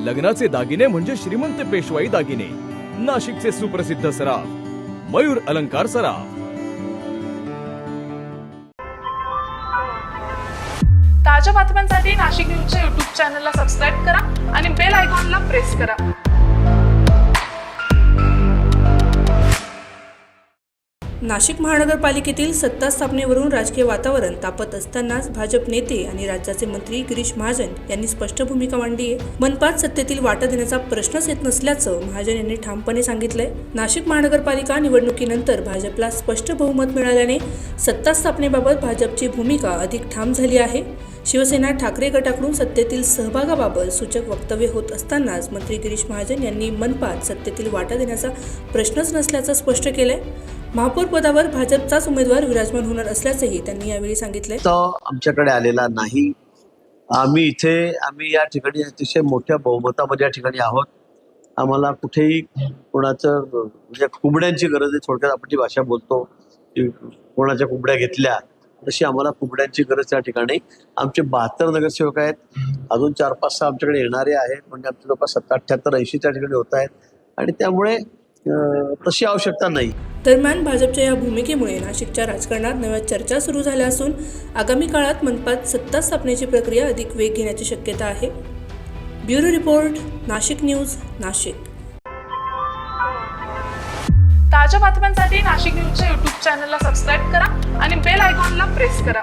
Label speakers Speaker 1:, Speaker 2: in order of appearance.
Speaker 1: लग्नाचे दागिने म्हणजे श्रीमंत पेशवाई दागिने, नाशिकचे सुप्रसिद्ध सराफ मयूर अलंकार सराफ।
Speaker 2: ताज्या बातम्यांसाठी नाशिक न्यूजच्या YouTube चॅनलला सबस्क्राईब करा आणि बेल आयकॉनला प्रेस करा।
Speaker 3: नाशिक महानगरपालिकेतील सत्ता स्थापनेवरून राजकीय वातावरण तापत असतानाच भाजप नेते आणि राज्याचे मंत्री गिरीश महाजन यांनी स्पष्ट भूमिका मांडली आहे। मनपात सत्तेतील वाटा देण्याचा प्रश्नच येत नसल्याचं महाजन यांनी ठामपणे सांगितलंय। नाशिक महानगरपालिका निवडणुकीनंतर भाजपला स्पष्ट बहुमत मिळाल्याने सत्ता स्थापनेबाबत भाजपची भूमिका अधिक ठाम झाली आहे। शिवसेना ठाकरे गटाकडून सत्तेतील सहभागाबाबत सूचक वक्तव्य होत असतानाच मंत्री गिरीश महाजन यांनी मनपात सत्तेतील वाटा देण्याचा प्रश्नच नसल्याचं स्पष्ट केलंय। महापौर पदावर भाजपचाच उमेदवार विराजमान होणार असल्याचंही त्यांनी यावेळी सांगितलंय।
Speaker 4: तो आमच्याकडे आलेला नाही। आम्ही या ठिकाणी अतिशय मोठ्या बहुमतामध्ये या ठिकाणी आहोत। आम्हाला कुठेही कोणाचं म्हणजे कुबड्यांची गरज आहे। थोडक्यात आपण जी भाषा बोलतो की कोणाच्या कुबड्या घेतल्या तशी आम्हाला कुबड्यांची गरज त्या ठिकाणी। आमचे 72 नगरसेवक आहेत, अजून 4-5-6 आमच्याकडे येणारे आहेत, म्हणजे आमचे लोक 70-78-80 त्या ठिकाणी होत आहेत आणि त्यामुळे तशी आवश्यकता नाही।
Speaker 3: दरम्यान भाजपच्या या भूमिकेमुळे नाशिकच्या राजकारणात नव्या चर्चा सुरू झाल्या असून आगामी काळात मनपात सत्ता स्थापनेची प्रक्रिया अधिक वेग घेण्याची शक्यता आहे। Bureau report, Nashik news, Nashik.
Speaker 2: ताज्या बातम्यांसाठी नाशिक न्यूजच्या YouTube चॅनलला सबस्क्राईब करा आणि बेल आयकॉनला प्रेस करा।